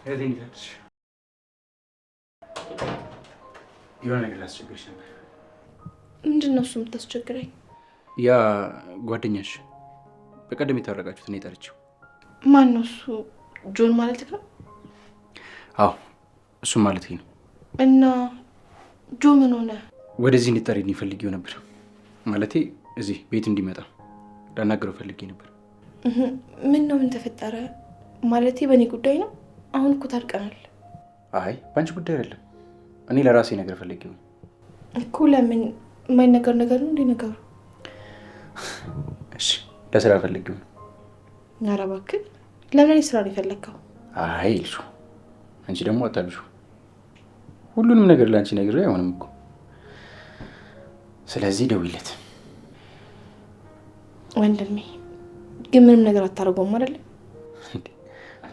እህቴ የሆነ ነገር ላስቸግርሽ ነበር። ምንድን ነው እሱ የምታስቸግረኝ? ያ ጓደኛሽ በቀደም የታረቃችሁት እኔ ጠርቼው። ማን ነው እሱ? ጆን ማለት ነው? አዎ እሱም ማለት ነው። እና ጆ ምን ሆነ? ወደዚህ እንዲጠሪልኝ ፈልጌው ነበር። ማለቴ እዚህ ቤት እንዲመጣ ላናገረው ፈልጌ ነበር። ምን ነው? ምን ተፈጠረ? ማለቴ በእኔ ጉዳይ ነው? አሁን እኮ ታርቀናል። አይ በአንቺ ጉዳይ አይደለም። እኔ ለራሴ ነገር ፈልጌው እኮ። ለምን? የማይነገር ነገር ነው እንዴ ነገሩ? እሺ ለስራ ፈልጌው። ኧረ እባክህ፣ ለምን እኔ ስራ ነው የፈለግከው? አይ ልሹ፣ አንቺ ደግሞ አታልሹ። ሁሉንም ነገር ለአንቺ ነግሬ አይሆንም እኮ። ስለዚህ ደውይለት። ወንድሜ ግን ምንም ነገር አታደርገውም አይደለ?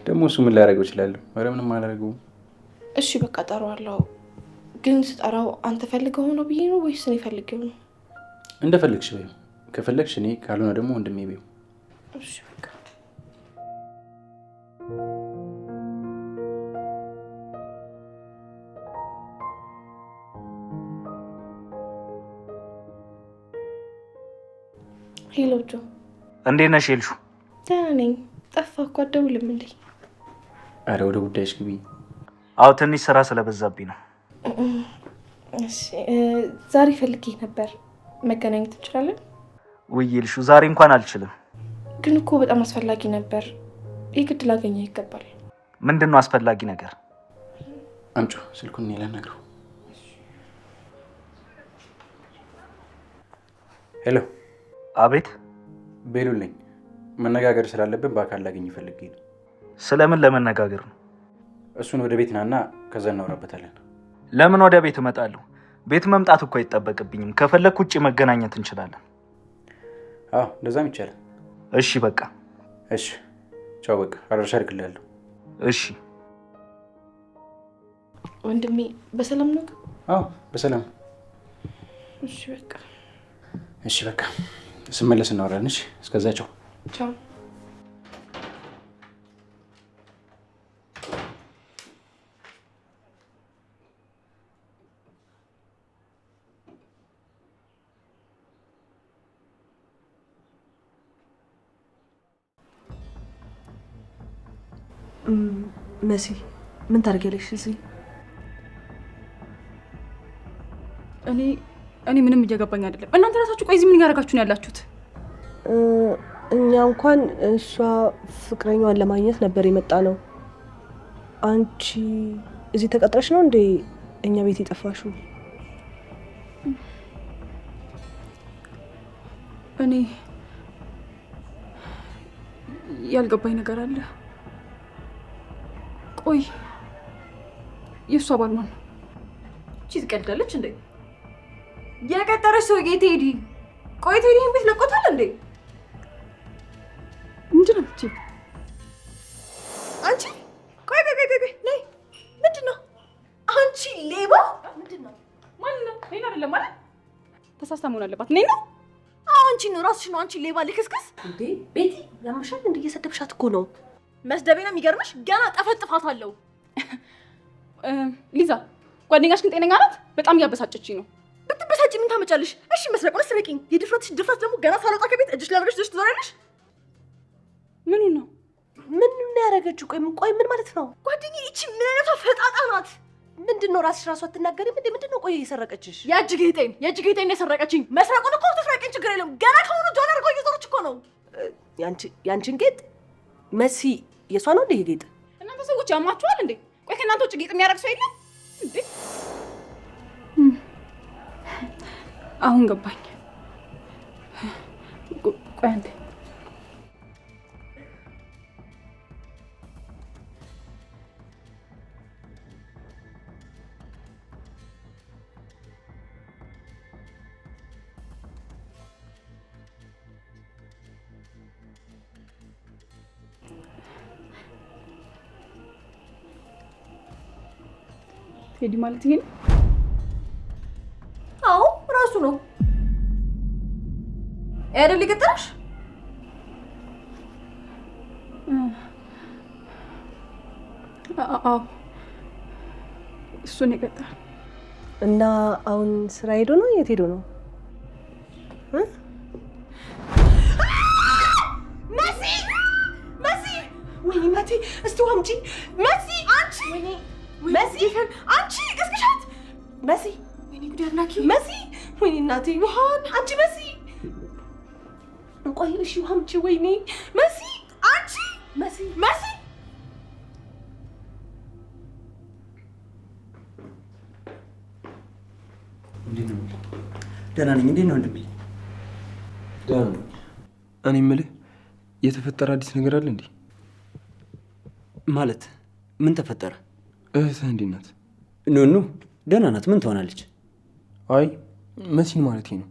ደግሞ እሱ ምን ላደርገው እችላለሁ? ኧረ ምንም አላደርገውም። እሺ በቃ እጠራዋለሁ። ግን ስጠራው አንተ ፈልገው ነው ብዬ ነው ወይስ እኔ ፈልገው ነው? እንደፈለግሽ በይው። ከፈለግሽ እኔ፣ ካልሆነ ደግሞ ወንድሜ በይው። እሺ በቃ ሄሎ ጆ። እንዴት ነሽ ኤልሹ? ደህና ነኝ። ጠፋህ እኮ አትደውልም እንዴ? አረ ወደ ጉዳይሽ ግቢ። አዎ ትንሽ ስራ ስለበዛብኝ ነው። እሺ ዛሬ ፈልጌ ነበር። መገናኘት እንችላለን? ውይ ኤልሹ ዛሬ እንኳን አልችልም። ግን እኮ በጣም አስፈላጊ ነበር። የግድ ላገኘህ ይገባል። ምንድን ነው አስፈላጊ ነገር? አምጪ ስልኩን እኔ ላናግረው። ሄሎ። አቤት። ቤሉል ነኝ። መነጋገር ስላለብን በአካል ላገኝ ፈልጌ ነው። ስለምን ለመነጋገር ነው? እሱን ወደ ቤት ናና ከዛ እናወራበታለን። ለምን ወደ ቤት እመጣለሁ? ቤት መምጣት እኮ አይጠበቅብኝም። ከፈለክ ውጪ መገናኘት እንችላለን። አዎ እንደዛም ይቻላል። እሺ በቃ እሺ ቻው። በቃ አድራሻ አድርግልሃለሁ። እሺ ወንድሜ በሰላም ነው? አዎ በሰላም። እሺ በቃ ስመለስ እናወራለን። እሺ እስከዛ ቻው። ቻው። መሲ ምን ታደርጊያለሽ እዚህ? እኔ ምንም እየገባኝ አይደለም። እናንተ ራሳችሁ ቆይ እዚህ ምን እያደረጋችሁ ነው ያላችሁት? እኛ እንኳን እሷ ፍቅረኛዋን ለማግኘት ነበር የመጣ ነው። አንቺ እዚህ ተቀጥረሽ ነው እንዴ እኛ ቤት የጠፋሽው? እኔ ያልገባኝ ነገር አለ። ቆይ የእሷ ባል ማን ነው? እቺ ትቀልዳለች እንዴ? የቀጠረች ሰው ቴዲ። ቆይ ቴዲ ይሄን ቤት ለቆታል እንዴ? ምንድን ነው እቺ? አንቺ ቆይ ነይ። ምንድን ነው አንቺ ሌባ? ምንድን ነው? ማን ነው? ነይ አይደለም ማለት ተሳስታ መሆን አለባት። ነይ ነው። አንቺ ነው ራስሽ ነው። አንቺ ሌባ ልክስክስ እንዴ! ቤቲ ያምሻል እንዴ? እየሰደብሻት እኮ ነው። መስደቤ ነው የሚገርምሽ። ገና ጠፈጥፋታለሁ። ሊዛ ጓደኛሽ ግን ጤነኛ ናት? በጣም እያበሳጨችኝ ነው። ብትበሳጭ ምን ታመጫለሽ? እሺ መስረቁን ስረቂኝ። የድፍረትሽ ድፍረት ደግሞ ገና ሳልወጣ ከቤት እጅሽ ላብረሽ ደሽ ትዞሪያለሽ። ምኑ ነው? ምን ነው ያደረገችው? ቆይ ምን ማለት ነው? ጓደኛዬ እቺ ምን አይነቷ ፈጣጣ ናት? ምንድን ነው ራስሽ ራሱ አትናገሪም እንዴ? ምንድን ነው ቆይ የሰረቀችሽ? የእጅ ጌጤን የሰረቀችኝ። መስረቁን እኮ ትስረቂኝ፣ ችግር የለም። ገና ከሆኑ ጆን አድርገው እየዞረች እኮ ነው። ያንቺን ጌጥ መሲ የሷ ነው እንዴ ጌጥ? እናንተ ሰዎች ያማችኋል እንዴ? ቆይ ከእናንተ ውጭ ጌጥ የሚያደርግ ሰው የለም እንዴ? አሁን ገባኝ። ቆይ አንዴ ቴዲ ማለት ይሄ ነው? አዎ ራሱ ነው። አይደል ይቀጥራሽ? አዎ እሱን ይገጣል። እና አሁን ስራ ሄዶ ነው? የት ሄዶ ነው? መሲ መሲ፣ ወይኔ እናቴ፣ እስቲ ዋምጪ መሲ። አንቺ ወይኔ መሲ፣ አንቺ ቅስቅሻት መሲ። ወይኔ ጉድ አምላኬ መሲ፣ ወይኔ እናቴ ውሃን። አንቺ መሲ፣ ቆይ እሺ ዋምጪ። ወይኔ መሲ፣ አንቺ መሲ መሲ። ደህና ነኝ። እንዴት ነው ወንድሜ? ደህና ነኝ። እኔ የምልህ የተፈጠረ አዲስ ነገር አለ እንዴ? ማለት ምን ተፈጠረ? እህትህ እንዴት ናት? ኑኑ ደህና ናት። ምን ትሆናለች? አይ መሲን ማለቴ ነው።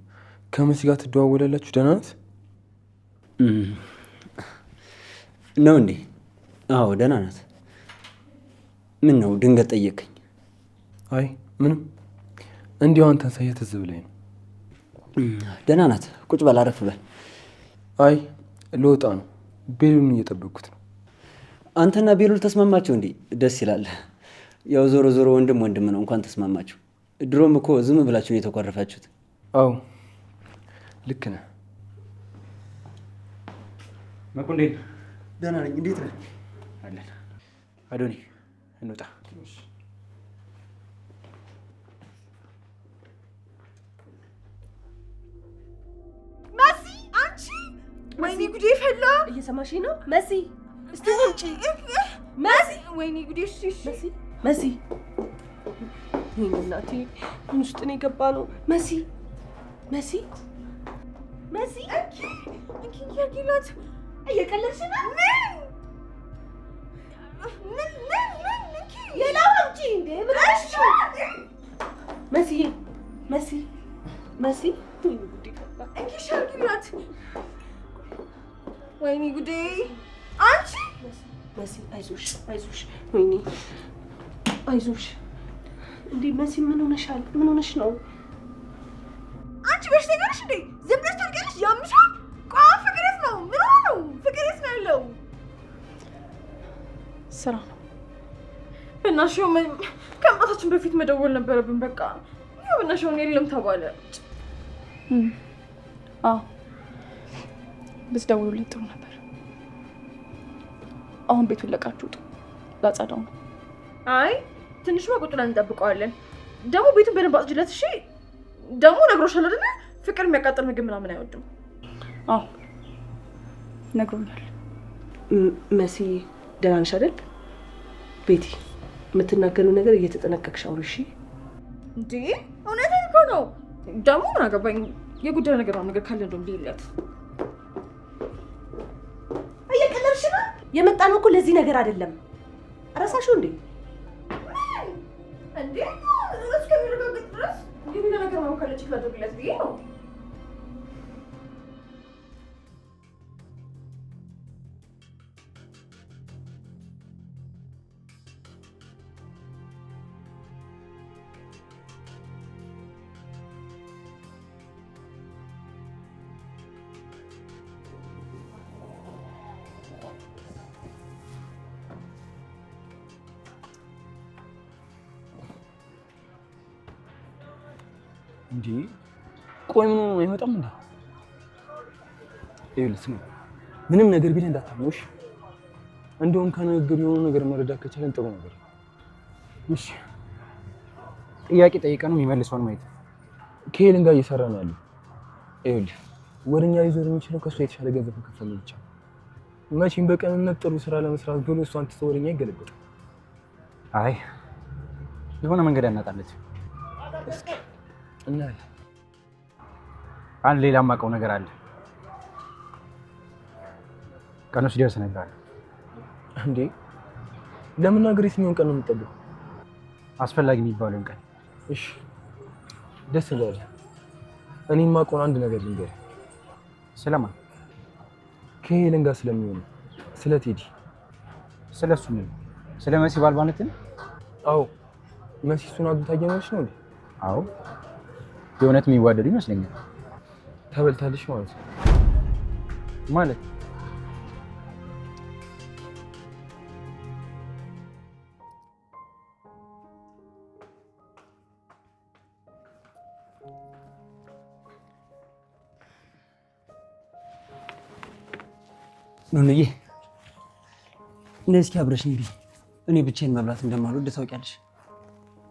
ከመሲ ጋር ትደዋወላላችሁ? ደህና ናት ነው እንዴ? አዎ ደህና ናት። ምን ነው ድንገት ጠየቀኝ? አይ ምንም፣ እንዲሁ አንተን ሳየህ ትዝ ብላኝ ነው። ደህና ናት። ቁጭ በል፣ አረፍ በል። አይ ልወጣ ነው፣ ቤሉን እየጠበቅኩት ነው። አንተና ቤሉል ተስማማችሁ እንዴ? ደስ ይላል። ያው ዞሮ ዞሮ ወንድም ወንድም ነው። እንኳን ተስማማችሁ። ድሮም እኮ ዝም ብላችሁ ነው የተኮረፋችሁት። አዎ ልክ ነህ። መኩ እንዴት ነህ? ደህና ነኝ። እንዴት ነህ? አለን። አዶኒ እንውጣ። መሲ፣ አንቺ ወይኔ ጉዴ ፈላ። እየሰማሽኝ ነው መሲ? እስቲ ውጪ መሲ። ወይኔ ጉዴ። እሺ መሲ መሲ፣ ወይኔ እናቴ ምን ውስጥ ነው የገባ ነው? መሲ መሲ መሲ፣ እንኪ ያርጊላት። እየቀለድሽ ነው? ምን እንኪ የላው እንጂ እንዴ ምንሽ? መሲ መሲ መሲ፣ ወይኔ ጉዴ ፈላ። እንኪ ያርጊላት። ወይኔ ጉዴ። አንቺ መሲ አይዞሽ አይዞሽ፣ ወይኔ አይዞሽ። እንዴ መሲ ምን ሆነሻል? ምን ሆነሽ ነው? አንቺ በሽተኛ ነሽ እንዴ? ዝም ብለሽ ታልቀለሽ? ያምሻል። ቆይ ፍቅር የት ነው? ምን ሆነ ነው? ፍቅር የት ነው ያለው? ስራ ነው። በእናትሽ ከመምጣታችን በፊት መደወል ነበረብን። በቃ ያው በእናትሽ የለም ተባለ። አዎ ብትደውሉልኝ ጥሩ ነበር። አሁን ቤቱን ለቃችሁ ውጡ፣ ላጸዳው ነው። አይ ትንሽ ቁጭ ብለን እንጠብቀዋለን። ደግሞ ቤቱን በደንብ አጽጅለት። እሺ ደግሞ ነግሮሻል አይደለ? ፍቅር የሚያቃጥል ምግብ ምናምን አይወድም። አዎ ነግሮኛል። መሲ ደህና ነሽ አይደል? ቤቲ የምትናገሪው ነገር እየተጠነቀቅሽ አውሪ እሺ። እንዴ እውነቴን እኮ ነው። ደግሞ ምን አገባኝ? የጉዳዩ ነገር ነው። ነገር ካለ እንደውም ቢልለት እየቀለድሽ ነው። የመጣነው እኮ ለዚህ ነገር አይደለም። እረሳሽው እንዴ? እንዴ እስከሚረጋገጥ ድረስ እንግዲህ ነገር ነው ካለች ላደርግለት ብዬ ነው። እንዴ ቆይ ምን ሆኖ አይመጣም እንዴ? ይኸውልህ ስማ፣ ምንም ነገር ቢል እንዳታምነውሽ። እንደውም ከንግግር የሆነ ነገር መረዳት ከቻለን ጥሩ ነገር። እሺ ጥያቄ ጠይቀን ነው የሚመልሰውን ማየት። ከሄለን ጋር እየሰራ ነው ያለው። ይኸውልህ ወደኛ ሊዞር የሚችለው ከእሷ የተሻለ ገንዘብ ከከፈለ ብቻ። መቼም በቀንነት ጥሩ ስራ ለመስራት ብሎ እሷን ትቶ ወደኛ ይገለበጣል። አይ የሆነ መንገድ ያናጣለች። እስኪ እና አንድ ሌላ የማውቀው ነገር አለ። ቀኑ ሲደርስ እነግርሃለሁ። እንዴ ለመናገር የትኛውን ቀን ነው የምጠብቀው? አስፈላጊ የሚባለውን ቀን። እሺ ደስ ይላል። እኔ የማውቀውን አንድ ነገር ልንገርህ። ስለማን? ከሄለን ጋር ስለሚሆነው ስለ ቴዲ። ስለ እሱ ምን? ስለ መሲ ባልባነትን? አዎ መሲ እሱን አግብታ እየኖረች ነው እንዴ? አዎ የእውነት የሚዋደዱ ይመስለኛል። ተበልታለች ማለት ነው። ማለት ኑኑዬ እንደዚህ አብረሽኝ ብይ። እኔ ብቻዬን መብላት እንደማልወድ ታውቂያለሽ።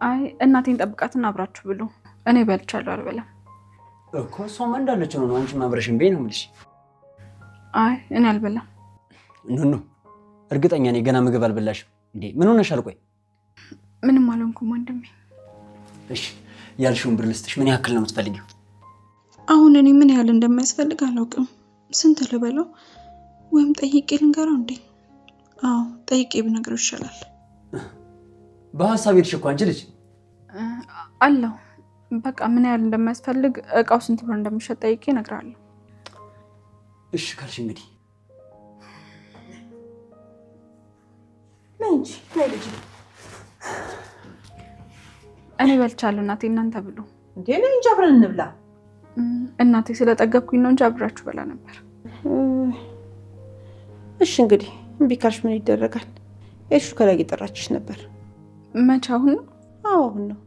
አይ እናቴን ጠብቃትና አብራችሁ ብሉ። እኔ በልቻለሁ አልበላም እኮ። እሷማ እንዳለችው ነው። አንቺም አብረሽኝ በይ ነው የምልሽ። አይ እኔ አልበላም። ኑኑ እርግጠኛ ነኝ ገና ምግብ አልበላሽም እንዴ? ምን ሆነሻል? ቆይ ምንም አልሆንኩም ወንድሜ። እሺ ያልሽውን ብር ልስጥሽ። ምን ያክል ነው የምትፈልጊው? አሁን እኔ ምን ያህል እንደሚያስፈልግ አላውቅም። ስንት ልበለው ወይም ጠይቄ ልንገረው እንዴ? አዎ ጠይቄ ብነግረው ይሻላል። በሀሳብ ሄድሽ እኮ አንቺ ልጅ። አለው በቃ ምን ያህል እንደሚያስፈልግ እቃው ስንት ብር እንደሚሸጥ ጠይቄ እነግርሃለሁ። እሺ ካልሽ እንግዲህ ነይ እንጂ ነይ ልጅ። እኔ በልቻለሁ እናቴ፣ እናንተ ብሉ። እንዴ ነይ እንጂ አብረን እንብላ። እናቴ ስለጠገብኩኝ ነው እንጂ አብራችሁ በላ ነበር። እሺ እንግዲህ እምቢ ካልሽ ምን ይደረጋል? እሺ ከላይ እየጠራችሽ ነበር። መቼ? አሁን ነው? አዎ አሁን ነው።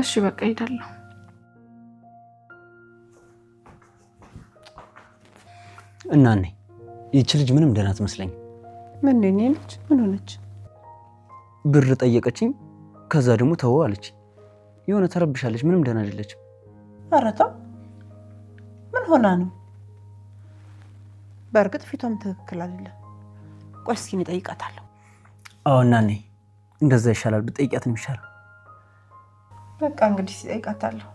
እሺ በቃ ሄዳለሁ። እና ነይ። ይህች ልጅ ምንም ደህና አትመስለኝም። ምን ነው የኔ ልጅ? ምን ሆነች? ብር ጠየቀችኝ፣ ከዛ ደግሞ ተወው አለች። የሆነ ተረብሻለች። ምንም ደህና አይደለችም። ኧረ ተው፣ ምን ሆና ነው? በእርግጥ ፊቷም ትክክል አይደለም። ቆይ እስኪ እጠይቃታለሁ። አዎ እና ነይ። እንደዛ ይሻላል። ብትጠይቂያት ነው የሚሻለው። በቃ እንግዲህ እጠይቃታለሁ።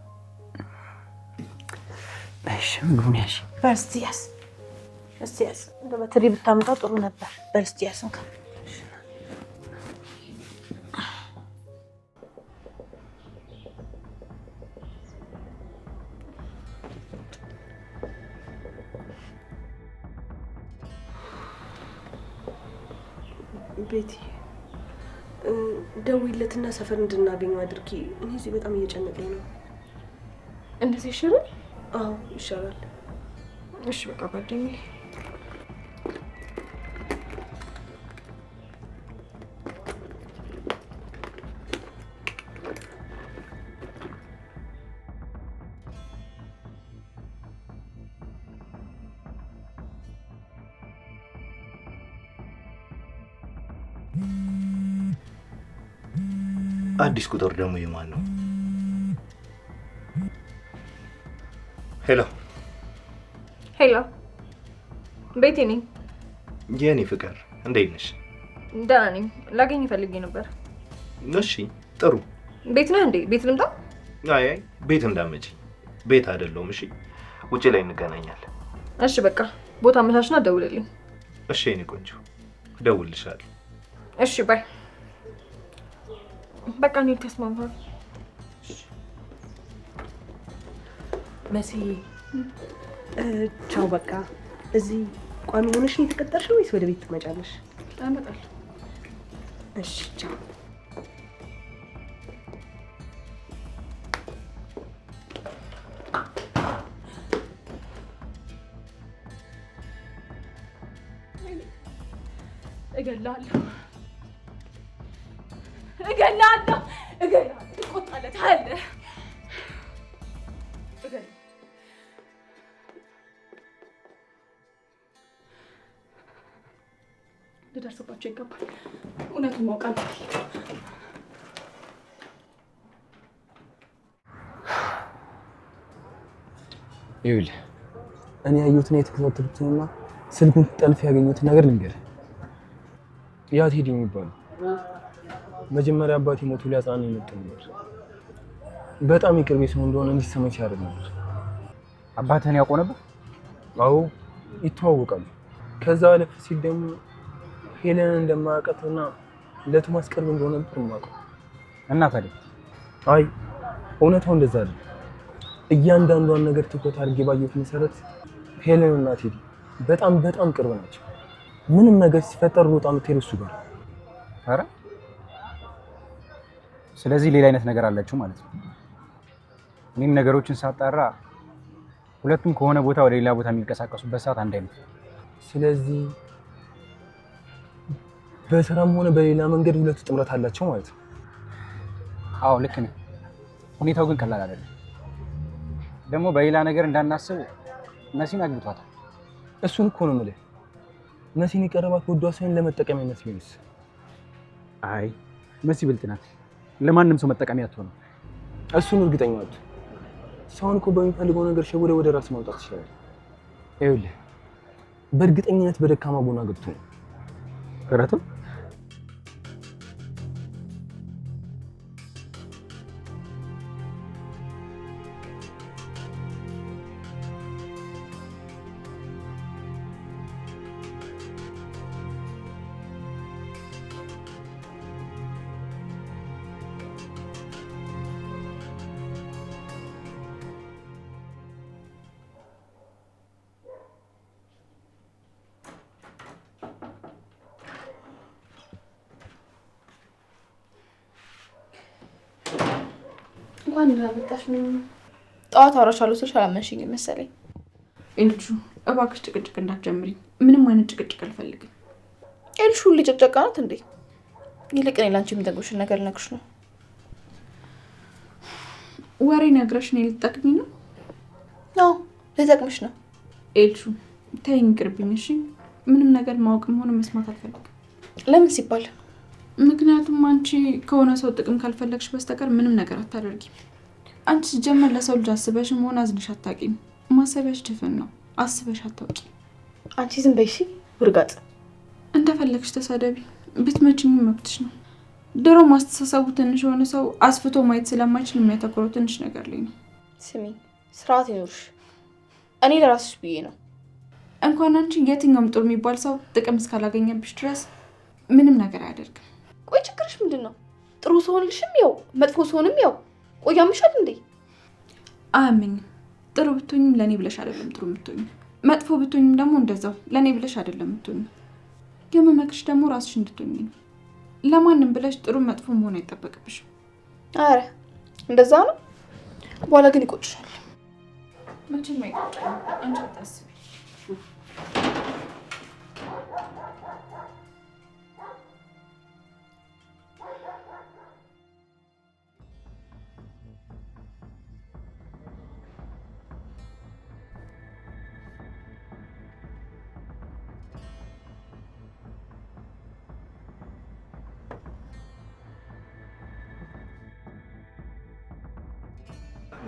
እሺ ምግቡን ያዥ። በርስቲ ያዝ፣ እስቲ ያዝ። እንደ በትሪ ብታመጣው ጥሩ ነበር። በርስቲ ያዝ እንካ። ቤቲ ደውይለትና ሰፈር እንድናገኘው አድርጊ። እኔ እዚህ በጣም እየጨነቀኝ ነው። እንደዚህ ይሻላል? አዎ ይሻላል። እሺ በቃ ጓደኛዬ። አዲስ ቁጥር ደግሞ የማን ነው? ሄሎ ሄሎ፣ ቤቲ ነኝ። የኔ ፍቅር እንዴት ነሽ? ደህና ነኝ። ላገኝ ፈልጌ ነበር። እሺ ጥሩ። ቤት ነህ እንዴ? ቤት ልምጣ? አይ ቤት እንዳመጪ። ቤት አይደለሁም። እሺ ውጪ ላይ እንገናኛለን። እሺ በቃ ቦታ አመቻችና ደውልልኝ። እሺ የኔ ቆንጆ እደውልልሻለሁ። እሺ ባይ። በቃ ነው ተስማምተናል። መሲ ቻው። በቃ እዚህ ቋሚ ሆነሽ ነው የተቀጠርሽው ወይስ ወደ ቤት ትመጫለሽ? እመጣለሁ። እሺ ቻው። እገላለሁ። ትቆጣለታለህ። ልደርስባቸው ይገባል። እውነቱን ማወቅ አለብኝ። ይኸውልህ እኔ ያየሁትን የተከታተሉትንና ስልኩን ጠልፍ ያገኙትን ነገር ልንገርህ። ያ ቴዲ የሚባለው መጀመሪያ አባቴ ሞቶ ሊያጽናና የመጣ ነበር። በጣም የቅርቤ ሰው እንደሆነ እንዲሰማኝ ሲያደርግ ነበር። አባትህን ያውቀው ነበር? አዎ ይተዋወቃሉ። ከዛ አለፍ ሲል ደግሞ ሄለን እንደማያውቃትና ለቶማስ ቅርብ እንደሆነ ነበር የማውቀው። እና ታዲያ? አይ እውነታው እንደዛ አይደለም። እያንዳንዷን ነገር ትኩረት አድርጌ ባየሁት መሰረት ሄለን እና ቴዲ በጣም በጣም ቅርብ ናቸው። ምንም ነገር ሲፈጠር ሮጣ የምትሄደው እሱ ጋር። ኧረ ስለዚህ ሌላ አይነት ነገር አላችሁ ማለት ነው። እኔም ነገሮችን ሳጣራ ሁለቱም ከሆነ ቦታ ወደ ሌላ ቦታ የሚንቀሳቀሱበት ሰዓት አንድ አይነት። ስለዚህ በስራም ሆነ በሌላ መንገድ ሁለቱ ጥምረት አላቸው ማለት ነው። አዎ ልክ ነህ። ሁኔታው ግን ቀላል አይደለም። ደግሞ በሌላ ነገር እንዳናስብ መሲን አግብቷታል። እሱን እኮ ነው የምልህ። መሲን የቀረባት ወዷ ሳይሆን ለመጠቀም አይመስልኝስ? አይ መሲ ብልጥ ናት። ለማንም ሰው መጠቀሚያ አትሆንም። እሱን እርግጠኛ ነኝ። ሰውን እኮ በሚፈልገው ነገር ሸውደ ወደ ራስ ማውጣት ይችላል። ይኸውልህ በእርግጠኝነት በደካማ ጎና ገብቶ ነው። እረቱ እንኳን እንዳመጣሽ ነው። ጠዋት አውራሻለሁ ስልሽ አላመንሽኝም መሰለኝ። ኤልሹ እባክሽ ጭቅጭቅ እንዳትጀምሪ። ምንም አይነት ጭቅጭቅ አልፈልግም። ኤልሹ ሁሌ ጭቅጭቅ ናት እንዴ? ይልቅ እኔ ላንቺ የምጠቅምሽን ነገር ልነግርሽ ነው። ወሬ ነግረሽ ነው ልትጠቅሚኝ ነው? አዎ ልጠቅምሽ ነው። ኤልሹ ተይኝ፣ ይቅርብኝ እሺ። ምንም ነገር ማወቅም ሆነ መስማት አልፈልግም። ለምን ሲባል? ምክንያቱም አንቺ ከሆነ ሰው ጥቅም ካልፈለግሽ በስተቀር ምንም ነገር አታደርጊም። አንቺ ሲጀመር ለሰው ልጅ አስበሽም ሆነ አዝንሽ አታውቂም። ማሰቢያሽ ድፍን ነው። አስበሽ አታውቂ። አንቺ ዝም በይ እሺ። ውርጋጥ እንደፈለግሽ ተሳደቢ፣ ብትመችኝ መብትሽ ነው። ድሮ ማስተሳሰቡ ትንሽ የሆነ ሰው አስፍቶ ማየት ስለማይችል የሚያተኩረው ትንሽ ነገር ላይ ነው። ስሚ፣ ስርዓት ይኖርሽ። እኔ ለራስሽ ብዬ ነው። እንኳን አንቺ የትኛውም ጥሩ የሚባል ሰው ጥቅም እስካላገኘብሽ ድረስ ምንም ነገር አያደርግም። ቆይ ችግርሽ ምንድን ነው? ጥሩ ሰሆንልሽም ያው፣ መጥፎ ሰሆንም ያው። ቆይ ያምሻል እንዴ? አያመኝም። ጥሩ ብትሆኝም ለእኔ ብለሽ አይደለም ጥሩ ብትሆኝም፣ መጥፎ ብትሆኝም ደግሞ እንደዛው ለእኔ ብለሽ አይደለም ብትሆኝም። የምመክርሽ ደግሞ ራስሽ እንድትሆኝ ነው። ለማንም ብለሽ ጥሩ መጥፎ መሆን አይጠበቅብሽም። አረ እንደዛ ነው። በኋላ ግን ይቆጭሻል። መቼም አይቆጭም። አንቺ አታስቢ።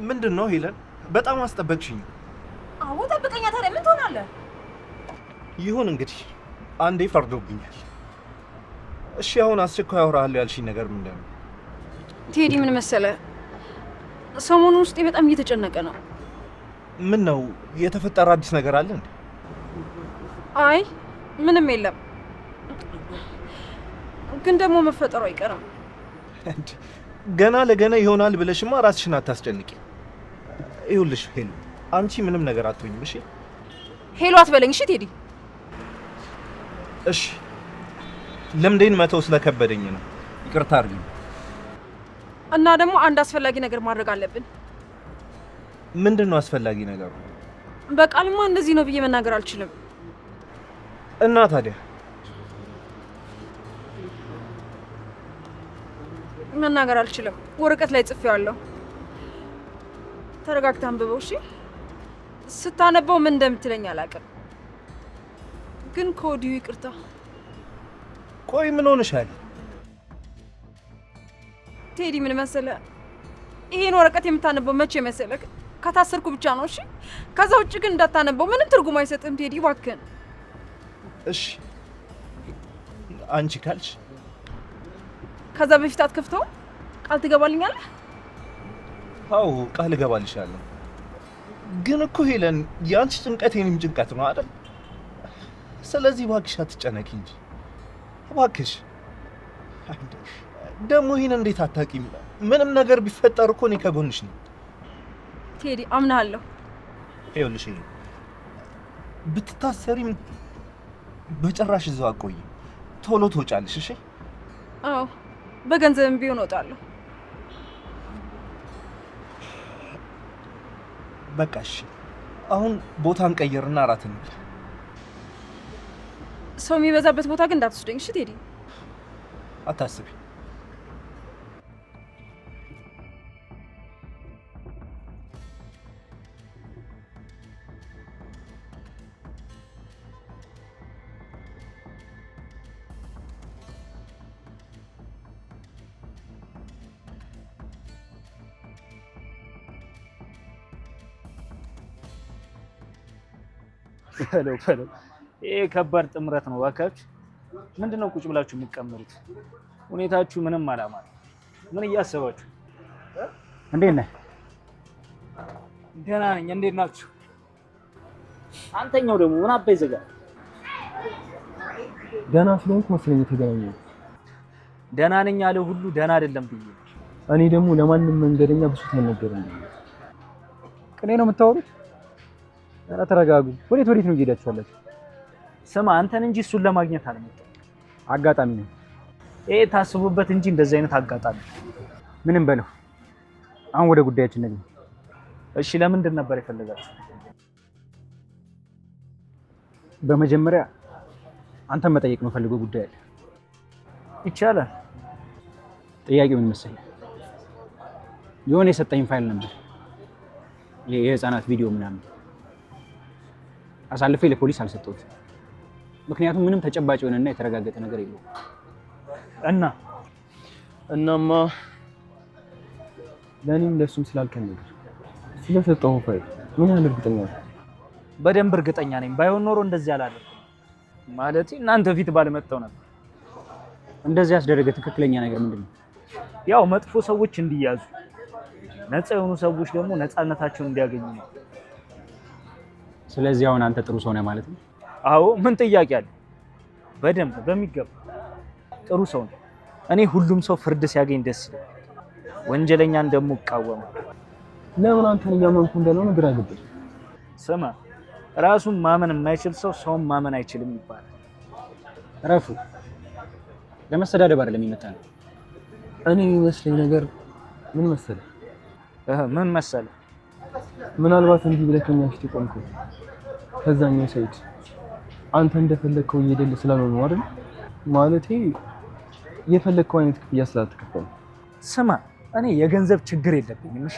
ምንድን ነው ሄለን? በጣም አስጠበቅሽኝ። አዎ ጠብቀኛ። ታዲያ ምን ትሆናለህ? ይሁን እንግዲህ አንዴ ፈርዶብኛል። እሺ አሁን አስቸኳይ አወራለሁ ያልሽኝ ነገር ምንድን ነው? ቴዲ ምን መሰለህ፣ ሰሞኑን ውስጤ በጣም እየተጨነቀ ነው። ምን ነው የተፈጠረ አዲስ ነገር አለ እንዴ? አይ ምንም የለም፣ ግን ደግሞ መፈጠሩ አይቀርም። ገና ለገና ይሆናል ብለሽማ ራስሽን አታስጨንቂ። ይኸውልሽ ሄሉ፣ አንቺ ምንም ነገር አትሆኝም። እሺ ሄሉ አትበለኝ። እሺ ቴዲ። እሺ ልምዴን መተው ስለከበደኝ ነው፣ ይቅርታ አድርጊኝ። እና ደግሞ አንድ አስፈላጊ ነገር ማድረግ አለብን። ምንድን ነው አስፈላጊ ነገሩ? በቃልማ እንደዚህ ነው ብዬ መናገር አልችልም። እና ታዲያ መናገር አልችልም። ወረቀት ላይ ጽፌዋለሁ። ተረጋግተህ አንብበው እሺ። ስታነበው ምን እንደምትለኝ አላውቅም፣ ግን ከወዲሁ ይቅርታ። ቆይ ምን ሆነሻል ቴዲ? ምን መሰለህ፣ ይሄን ወረቀት የምታነበው መቼ መሰለህ? ከታሰርኩ ብቻ ነው እሺ። ከዛ ውጭ ግን እንዳታነበው፣ ምንም ትርጉም አይሰጥም ቴዲ፣ እባክህን። እሺ አንቺ ካልሽ። ከዛ በፊት አትከፍተው። ቃል ትገባልኛለህ? አዎ ቃል እገባልሻለሁ። ግን እኮ ሄለን ያንቺ ጭንቀት የኔም ጭንቀት ነው አይደል? ስለዚህ እባክሽ አትጨነቂ እንጂ እባክሽ። ደግሞ ይሄን እንዴት አታውቂም? ምንም ነገር ቢፈጠር እኮ እኔ ከጎንሽ ነኝ ቴዲ፣ አምናለሁ። ይኸውልሽ ብትታሰሪም በጭራሽ እዛው አቆይ፣ ቶሎ ትወጫለሽ። እሺ? አዎ በገንዘብም ቢሆን እወጣለሁ። በቃ እሺ፣ አሁን ቦታ እንቀይርና እራት እንብላ። ሰው የሚበዛበት ቦታ ግን እንዳትወስደኝ እሺ ቴዲ? አታስቢ። ፈለው ይሄ ከባድ ጥምረት ነው። እባካችሁ ምንድነው ቁጭ ብላችሁ የምትቀመሩት? ሁኔታችሁ ምንም አላማረ። ምን እያሰባችሁ? እንዴት ነህ? ደህና ነኝ። እንዴት ናችሁ? አንተኛው ደግሞ ምን አባይ ዘጋ? ደህና ስለሆንኩ መሰለኝ የተገናኘነው። ደህና ነኝ ያለ ሁሉ ደህና አይደለም ብዬ። እኔ ደግሞ ለማንም መንገደኛ ብሶት አይነገርም። ቅኔ ነው የምታወሩት? ኧረ ተረጋጉ። ወዴት ነው እየሄዳችሁ ያላችሁ? ስማ አንተን እንጂ እሱን ለማግኘት አልመጣም። አጋጣሚ ነው ይሄ ታስቡበት እንጂ እንደዚህ አይነት አጋጣሚ ምንም በለው። አሁን ወደ ጉዳያችን ነኝ። እሺ ለምንድን ነበር የፈለጋችሁ? በመጀመሪያ አንተን መጠየቅ ነው ፈልገው ጉዳይ አለ። ይቻላል። ጥያቄው ምን መሰለህ? የሆነ የሰጠኝ ፋይል ነበር የህፃናት ቪዲዮ ምናምን አሳልፌ ለፖሊስ አልሰጠሁትም። ምክንያቱም ምንም ተጨባጭ የሆነና የተረጋገጠ ነገር የለውም። እናማ ለእኔም ለሱም ስላልከኝ ነገር ስለሰጠው ፋይል ምን ያህል እርግጠኛ ነህ? በደንብ እርግጠኛ ነኝ። ባይሆን ኖሮ እንደዚህ አላደርኩም። ማለቴ እናንተ ፊት ባልመጣው ነበር። እንደዚህ ያስደረገ ትክክለኛ ነገር ምንድነው? ያው መጥፎ ሰዎች እንዲያዙ፣ ነፃ የሆኑ ሰዎች ደግሞ ነፃነታቸውን እንዲያገኙ ነው። ስለዚህ አሁን አንተ ጥሩ ሰው ነህ ማለት ነው? አዎ፣ ምን ጥያቄ አለ? በደንብ በሚገባ ጥሩ ሰው ነው። እኔ ሁሉም ሰው ፍርድ ሲያገኝ ደስ ይላል። ወንጀለኛን ደግሞ እቃወማለሁ። ለምን አንተን እያመንኩ እንደሆነ ግራ ገባኝ። ስማ ራሱን ማመን የማይችል ሰው ሰውን ማመን አይችልም ይባላል። ረፉ ለመሰዳደብ አይደለም የሚመጣ ነው። እኔ የሚመስለኝ ነገር ምን መሰለህ? ምን መሰለህ? ምናልባት እንዲህ ብለህ ከኛ ፊት ቆምኩ ከዛኛው ሰይድ አንተ እንደፈለግከው እየደለ ስላልሆነ አይደል? ማለቴ የፈለግከው አይነት ክፍያ ስላልተከፈለ። ስማ እኔ የገንዘብ ችግር የለብኝም። እሺ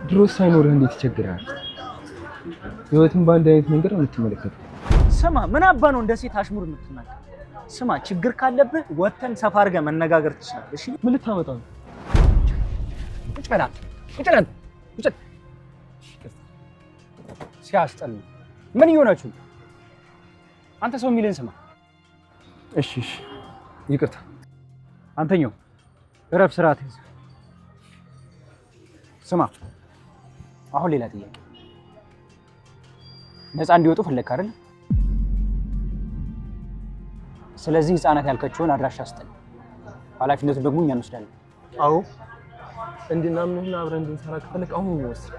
ድሮስ ሳይኖርህ እንዴት ይቸግራል? ህይወትን በአንድ አይነት መንገድ ነው የምትመለከተው። ስማ ምን አባ ነው እንደ ሴት አሽሙር የምትናገር? ስማ ችግር ካለብህ ወተን ሰፋ አድርገህ መነጋገር ትችላለህ። እሺ ምን ልታመጣ ነው? ቁጭ በል ቁጭ። ሲያስጠሉ ምን እየሆናችሁ? አንተ ሰው የሚልን ስማ። እሺ ይቅርታ። አንተኛው እረፍ፣ ስርዓት ይዘህ ስማ። አሁን ሌላ ጥያቄ። ነፃ እንዲወጡ ፈለግክ አይደል? ስለዚህ ህፃናት ያልከችውን አድራሻ ስጠን፣ ኃላፊነቱን ደግሞ እኛ እንወስዳለን። አዎ እንድናምንህና አብረን እንድንሰራ ከፈለክ አሁን እንወስድ።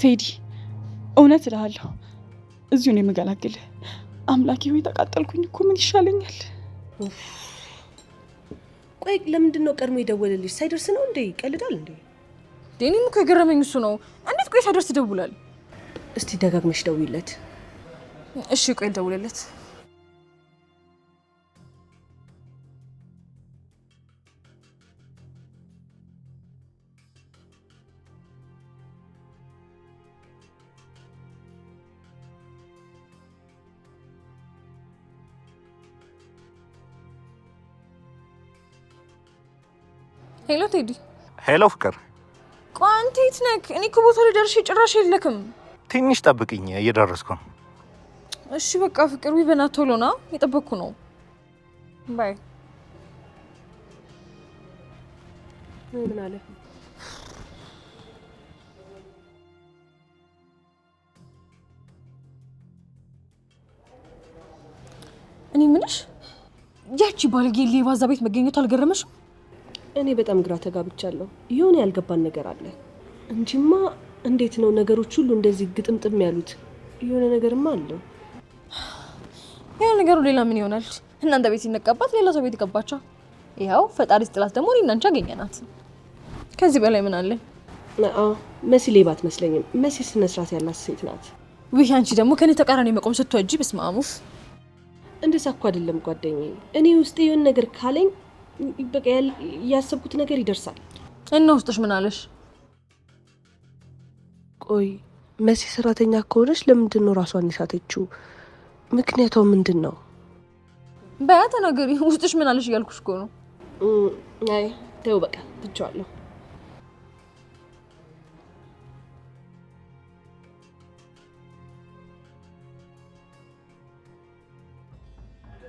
ቴዲ እውነት እልሃለሁ እዚሁ ነው የምገላግልህ። አምላኬ ሆይ ተቃጠልኩኝ እኮ ምን ይሻለኛል? ቆይ ለምንድን ነው ቀድሞ የደወለልሽ? ሳይደርስ ነው እንዴ? ይቀልዳል እንዴ? እኔም እኮ የገረመኝ እሱ ነው። እንዴት ቆይ ሳይደርስ ይደውላል? እስቲ ደጋግመሽ ደውይለት። እሺ ቆይ ልደውልለት። ሄሎ ቴዲ። ሄሎ ፍቅር። ቆይ አንተ የት ነህ? እኔ እኮ ቦታ ላይ ደርሼ ጭራሽ የለክም። ትንሽ ጠብቅኝ፣ እየደረስኩ ነው። እሺ በቃ ፍቅር፣ ወይ በእናትህ ቶሎ ና፣ የጠበቅኩ ነው። ባይ። ምን አለ? እኔ ምንሽ ያቺ ባልጌ ሌባ እዛ ቤት መገኘቱ አልገረመሽም? እኔ በጣም ግራ ተጋብቻለሁ። የሆነ ያልገባን ነገር አለ እንጂማ እንዴት ነው ነገሮች ሁሉ እንደዚህ ግጥምጥም ያሉት? የሆነ ነገርማ አለው። ያ ነገሩ ሌላ ምን ይሆናል? እናንተ ቤት ሲነቃባት ሌላ ሰው ቤት ገባቻ። ይኸው ፈጣሪ ስጥላት ደግሞ እኔና አንቺ አገኘናት። ከዚህ በላይ ምን አለ? መሲ ሌባ አትመስለኝም። መሲ ስነ ስርዓት ያላት ሴት ናት። ውይ አንቺ ደግሞ ከኔ ተቃራኒ መቆም ስትወጂ በስመ አብ። እንደዛ እኮ አይደለም ጓደኛዬ። እኔ ውስጥ የሆነ ነገር ካለኝ በቃ ያሰብኩት ነገር ይደርሳል። እና ውስጥሽ ምን አለሽ? ቆይ መሲ ሰራተኛ ከሆነች ለምንድን ነው ራሷን የሳተችው? ምክንያቷ ምንድን ነው? በያ ተናገሪ። ውስጥሽ ምን አለሽ እያልኩሽ እኮ ነው። አይ ተው በቃ ትቼዋለሁ።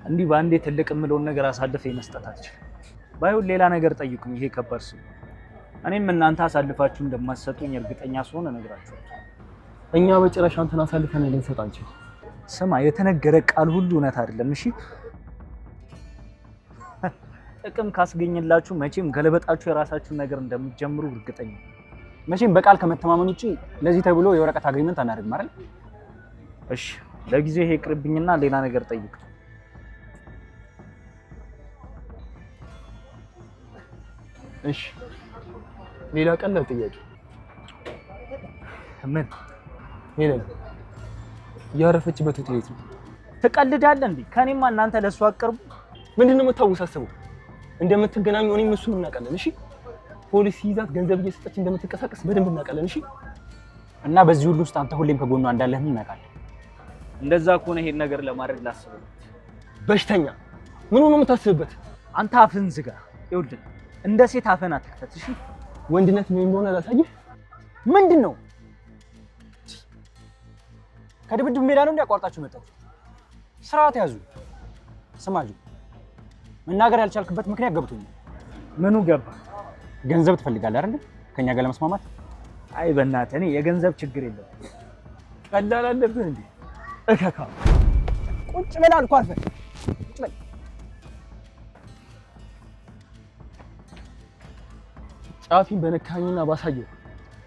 እንዲህ ባንዴ ትልቅ የምለውን ነገር አሳልፈ መስጠታችሁ ባይሆን ሌላ ነገር ጠይቁኝ። ይሄ ከባድ ነው። እኔም እናንተ አሳልፋችሁ እንደማትሰጡኝ እርግጠኛ ስሆን እነግራችኋለሁ። እኛ በጭራሽ አንተን አሳልፈን ልንሰጥ አንችልም። ስማ፣ የተነገረ ቃል ሁሉ እውነት አይደለም። እሺ ጥቅም ካስገኘላችሁ መቼም ገለበጣችሁ የራሳችሁን ነገር እንደምትጀምሩ እርግጠኛ። መቼም በቃል ከመተማመን ውጪ ለዚህ ተብሎ የወረቀት አግሪመንት አናደርግም አይደል? እሺ ለጊዜው ይሄ ቅርብኝና ሌላ ነገር ጠይቁ። እሺ ሌላ ቀላል ጥያቄ። ምን? ሄለን ያረፈችበት ሆቴል የት ነው? ትቀልዳለህ እንዴ? ከኔማ እናንተ ለሱ አቀርቡ። ምንድነው የምታወሳስበው? እንደምትገናኙ እኔም እሱም እናውቃለን። እሺ ፖሊስ ይዛት ገንዘብ እየሰጠች እንደምትንቀሳቀስ በደንብ እናውቃለን። እሺ እና በዚህ ሁሉ ውስጥ አንተ ሁሌም ከጎኗ እንዳለህ እናውቃለን። እንደዛ ከሆነ ይሄን ነገር ለማድረግ ላስብበት። በሽተኛ ምን ሆኖ የምታስብበት? አንተ አፍህን ዝጋ። ይኸውልህ እንደ ሴት አፈን አትክተት። እሺ ወንድነት ምን እንደሆነ ላሳየህ። ምንድን ነው? ከድብድብ ሜዳ ነው እንዲያቋርጣችሁ መጣችሁ? ስርዓት ያዙ። ስማጁ መናገር ያልቻልክበት ምክንያት ገብቶኛል። ምኑ ገባ? ገንዘብ ትፈልጋለህ አይደል? ከኛ ጋር ለመስማማት። አይ በእናትህ እኔ የገንዘብ ችግር የለም። ቀላል አለብህ እንዴ? እከካ ቁጭ በል አልኩህ። አርፈህ ቁጭ በል። ጫፊን በነካኝና ባሳየው።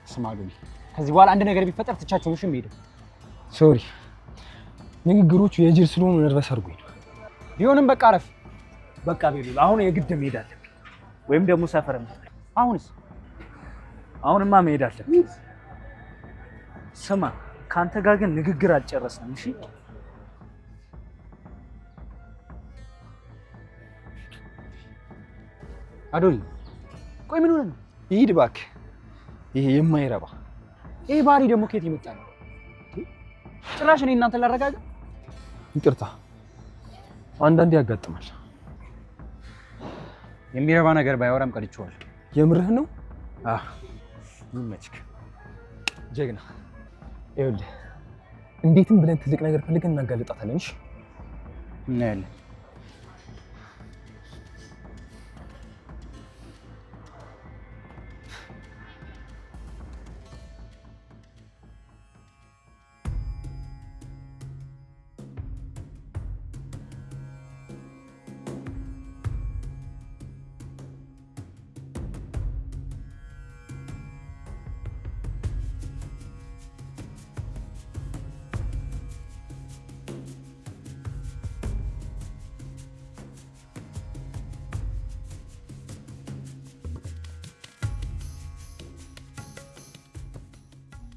ስማጁ ከዚህ በኋላ አንድ ነገር ቢፈጠር ትቻቸው ነው የምሄደው። ሶሪ ንግግሮቹ የጅል ስለሆኑ ነርቨስ አድርጎኝ ነው። ቢሆንም በቃ አረፍ። በቃ ቤሉ አሁን የግድ መሄድ አለብኝ፣ ወይም ደግሞ ሰፈር ነው። አሁንስ? አሁንማ መሄድ አለብኝ። ስማ ካንተ ጋር ግን ንግግር አልጨረስንም። እሺ አዶኒ ቆይ ምን ሆነ ነው? ይሂድ እባክህ። ይሄ የማይረባ ይሄ ባህሪ ደግሞ ከየት የመጣ ነው? ጭራሽ እኔ እናንተ ላረጋጋ። ይቅርታ አንዳንዴ ያጋጥማል። የሚረባ ነገር ባያወራም ቀድቼዋለሁ። የምርህ ነው? ይመችክ ጀግና። ይኸውልህ እንዴትም ብለን ትልቅ ነገር ፈልገን እናጋልጣታለን። እሺ እናያለን።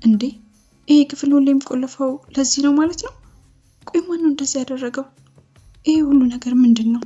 እንዴ ይሄ ክፍል ሁሌ የሚቆለፈው ለዚህ ነው ማለት ነው? ቆይ ማን ነው እንደዚህ ያደረገው? ይሄ ሁሉ ነገር ምንድን ነው?